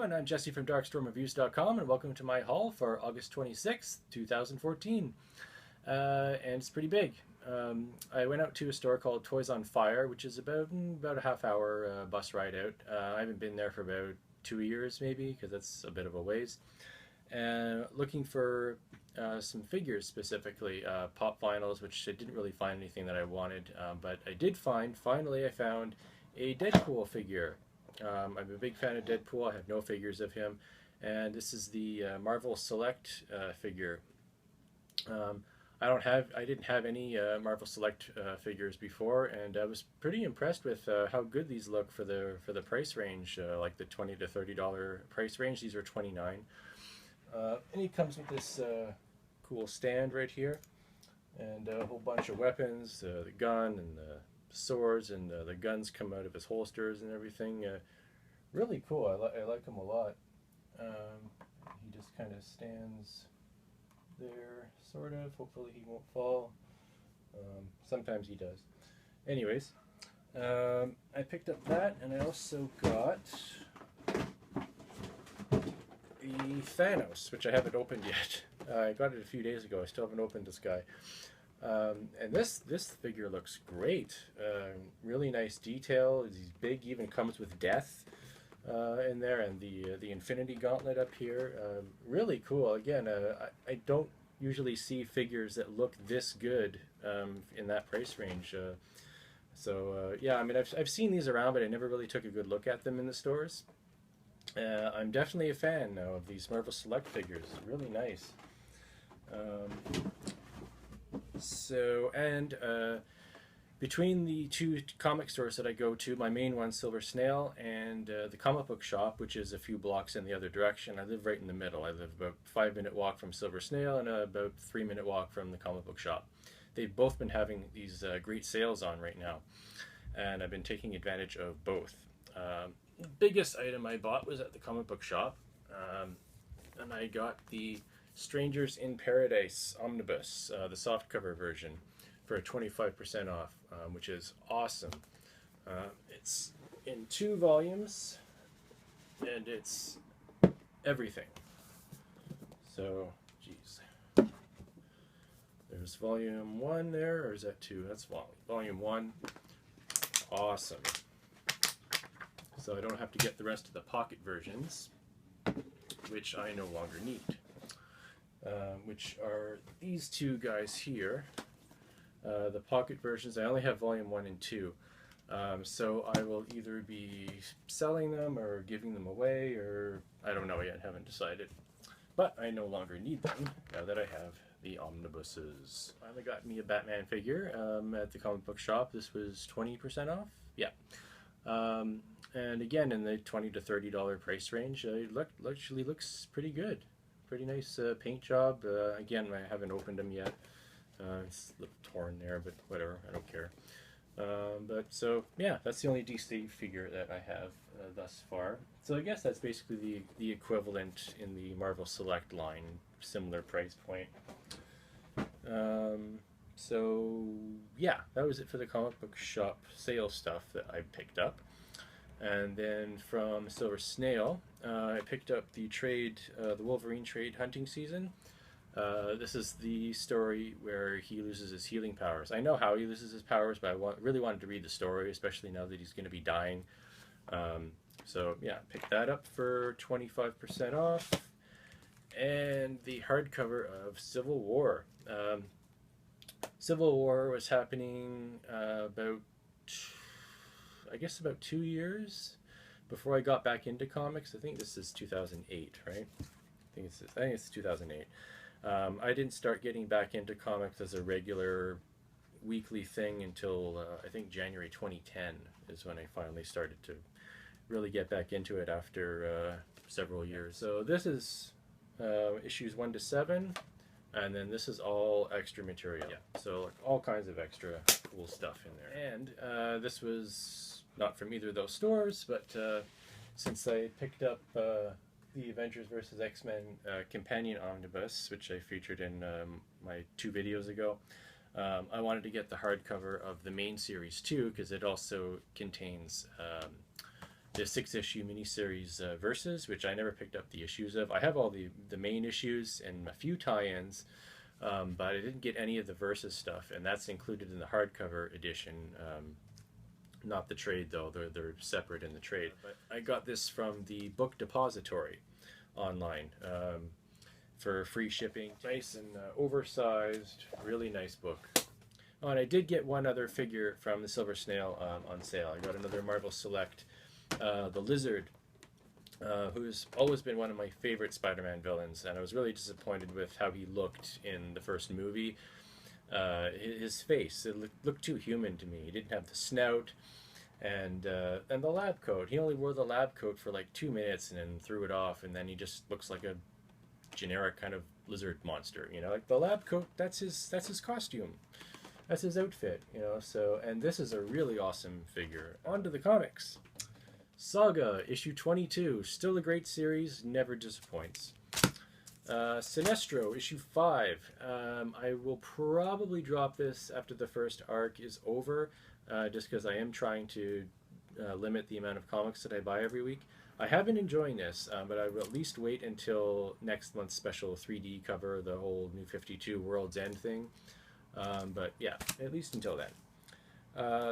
everyone, I'm Jesse from DarkStormReviews.com and welcome to my haul for August 26th, 2014. And it's pretty big. I went out to a store called Toys on Fire, which is about a half-hour bus ride out. I haven't been there for about 2 years maybe, because that's a bit of a ways. Looking for some figures specifically, pop vinyls, which I didn't really find anything that I wanted, but I did find, finally I found a Deadpool figure. I'm a big fan of Deadpool. I have no figures of him, and this is the Marvel Select figure. I didn't have any Marvel Select figures before, and I was pretty impressed with how good these look for the price range, like the $20 to $30 price range. These are $29, and he comes with this cool stand right here, and a whole bunch of weapons, the gun and the swords, and the guns come out of his holsters and everything. Really cool. I like him a lot. He just kind of stands there, sort of. Hopefully he won't fall. Sometimes he does. Anyways, I picked up that, and I also got the Thanos, which I haven't opened yet. I got it a few days ago. I still haven't opened this guy. And this figure looks great. Really nice detail. He's big. Even comes with death in there, and the Infinity Gauntlet up here. Really cool. Again, I don't usually see figures that look this good in that price range. Yeah, I mean, I've seen these around, but I never really took a good look at them in the stores. I'm definitely a fan now of these Marvel Select figures. Really nice. Between the two comic stores that I go to, my main one, Silver Snail, and the comic book shop, which is a few blocks in the other direction, I live right in the middle. I live about a 5-minute walk from Silver Snail and about a 3-minute walk from the comic book shop. They've both been having these great sales on right now, and I've been taking advantage of both. The biggest item I bought was at the comic book shop, and I got the Strangers in Paradise Omnibus, the softcover version, for 25% off, which is awesome. It's in 2 volumes, and it's everything. So, geez. There's volume 1 there, or is that 2? That's volume 1. Awesome. So I don't have to get the rest of the pocket versions, which I no longer need. Which are these 2 guys here. The pocket versions, I only have volume 1 and 2. So I will either be selling them or giving them away, or I don't know yet, haven't decided. But I no longer need them now that I have the omnibuses. I finally got me a Batman figure at the comic book shop. This was 20% off? Yeah. And again, in the $20 to $30 price range, it actually looks pretty good. Pretty nice paint job. Again, I haven't opened them yet. It's a little torn there, but whatever, I don't care. So yeah, that's the only DC figure that I have thus far. So I guess that's basically the equivalent in the Marvel Select line, similar price point. So yeah, that was it for the comic book shop sale stuff that I picked up. And then from Silver Snail, I picked up the trade, the Wolverine trade Hunting Season. This is the story where he loses his healing powers. I know how he loses his powers, but I really wanted to read the story, especially now that he's going to be dying. So yeah, picked that up for 25% off. And the hardcover of Civil War. Civil War was happening I guess about 2 years before I got back into comics. I think this is 2008, right? I think it's 2008. I didn't start getting back into comics as a regular weekly thing until I think January 2010 is when I finally started to really get back into it after several years. So this is issues 1 to 7, and then this is all extra material. Yeah. So like all kinds of extra cool stuff in there. And this was not from either of those stores, but since I picked up the Avengers vs. X-Men Companion Omnibus, which I featured in my 2 videos ago, I wanted to get the hardcover of the main series too, because it also contains the 6-issue miniseries Versus, which I never picked up the issues of. I have all the main issues and a few tie-ins, but I didn't get any of the Versus stuff, and that's included in the hardcover edition. Not the trade, though. They're separate in the trade. But I got this from the Book Depository online for free shipping. Nice and oversized, really nice book. Oh, and I did get one other figure from the Silver Snail on sale. I got another Marvel Select, the Lizard, who's always been one of my favorite Spider-Man villains, and I was really disappointed with how he looked in the first movie. His face, it looked too human to me. He didn't have the snout, and the lab coat. He only wore the lab coat for like 2 minutes and then threw it off, and then he just looks like a generic kind of lizard monster. You know, like the lab coat. That's his costume. That's his outfit. You know. So, and this is a really awesome figure. On to the comics. Saga issue 22, still a great series, never disappoints. Sinestro, issue 5. I will probably drop this after the first arc is over, just because I am trying to limit the amount of comics that I buy every week. I have been enjoying this, but I will at least wait until next month's special 3D cover, the whole New 52 World's End thing. But yeah, at least until then.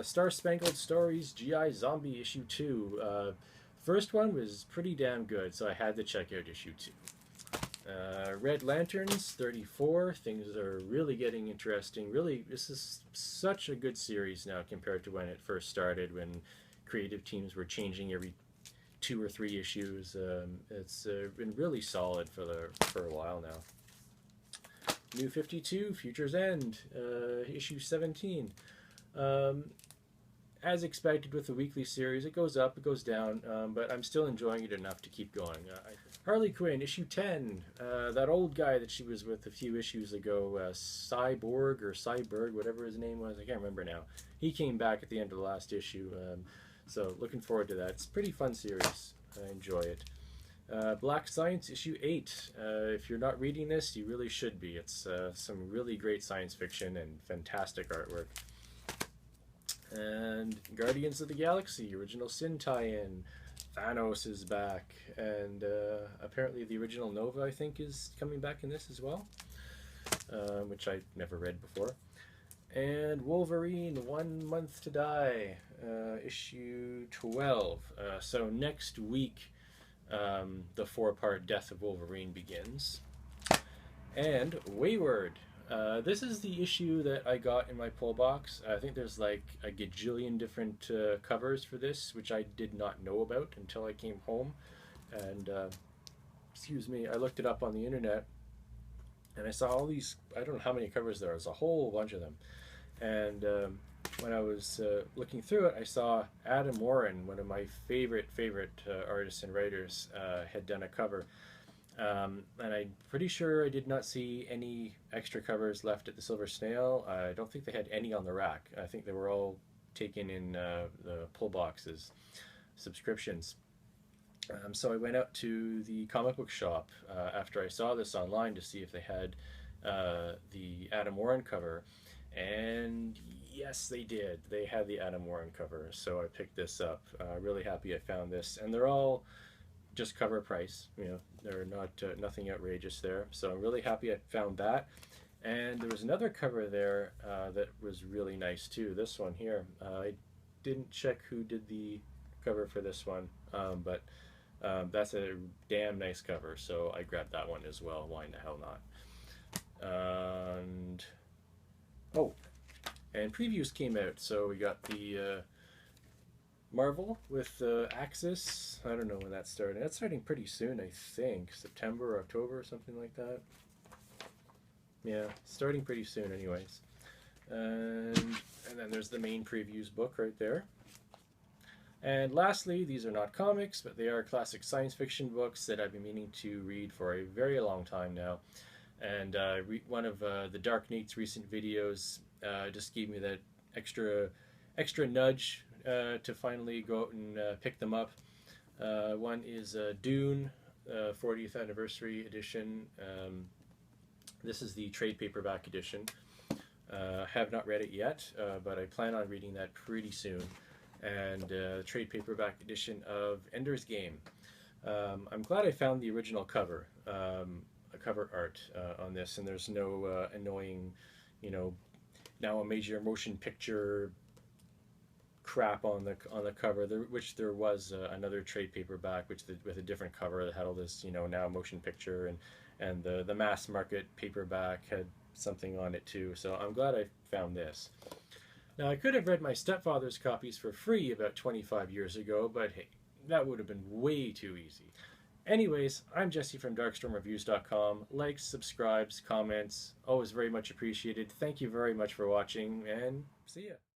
Star Spangled Stories, GI Zombie, issue 2. First one was pretty damn good, so I had to check out issue 2. Red Lanterns 34. Things are really getting interesting. Really, this is such a good series now compared to when it first started, when creative teams were changing every 2 or 3 issues. It's been really solid for a while now. New 52, Future's End, issue 17. As expected with the weekly series, it goes up, it goes down, but I'm still enjoying it enough to keep going. Harley Quinn, issue 10. That old guy that she was with a few issues ago, Cyborg, whatever his name was, I can't remember now. He came back at the end of the last issue, so looking forward to that. It's a pretty fun series. I enjoy it. Black Science, issue 8. If you're not reading this, you really should be. It's some really great science fiction and fantastic artwork. And Guardians of the Galaxy, original Sin tie-in. Thanos is back, and apparently the original Nova, I think, is coming back in this as well, which I never read before. And Wolverine, 1 Month to Die, issue 12. So next week, the 4-part Death of Wolverine begins. And Wayward. This is the issue that I got in my pull box. I think there's like a gajillion different covers for this, which I did not know about until I came home. And, excuse me, I looked it up on the internet, and I saw all these, I don't know how many covers there are. There's a whole bunch of them. And when I was looking through it, I saw Adam Warren, one of my favorite artists and writers, had done a cover. And I'm pretty sure I did not see any extra covers left at the Silver Snail. I don't think they had any on the rack. I think they were all taken in the pull boxes, subscriptions. So I went out to the comic book shop after I saw this online to see if they had the Adam Warren cover. And yes, they did. They had the Adam Warren cover. So I picked this up. Really happy I found this. And they're all just cover price, you know, they're not nothing outrageous there. So I'm really happy I found that. And there was another cover there that was really nice too. This one here. I didn't check who did the cover for this one, but that's a damn nice cover. So I grabbed that one as well. Why in the hell not? And oh, and previews came out. So we got the Marvel with Axis. I don't know when that's starting. That's starting pretty soon, I think. September or October or something like that. Yeah, starting pretty soon anyways. And then there's the main previews book right there. And lastly, these are not comics, but they are classic science fiction books that I've been meaning to read for a very long time now. And one of the Dark Nate's recent videos just gave me that extra nudge to finally go out and pick them up. One is Dune, 40th anniversary edition. This is the trade paperback edition. Have not read it yet, but I plan on reading that pretty soon. and trade paperback edition of Ender's Game. I'm glad I found the original cover, cover art on this, and there's no annoying, now a major motion picture crap on the cover. Which there was another trade paperback with a different cover that had all this, now motion picture, and the mass market paperback had something on it too. So I'm glad I found this. Now, I could have read my stepfather's copies for free about 25 years ago, but hey, that would have been way too easy. Anyways, I'm Jesse from DarkStormReviews.com. Likes, subscribes, comments, always very much appreciated. Thank you very much for watching, and see ya.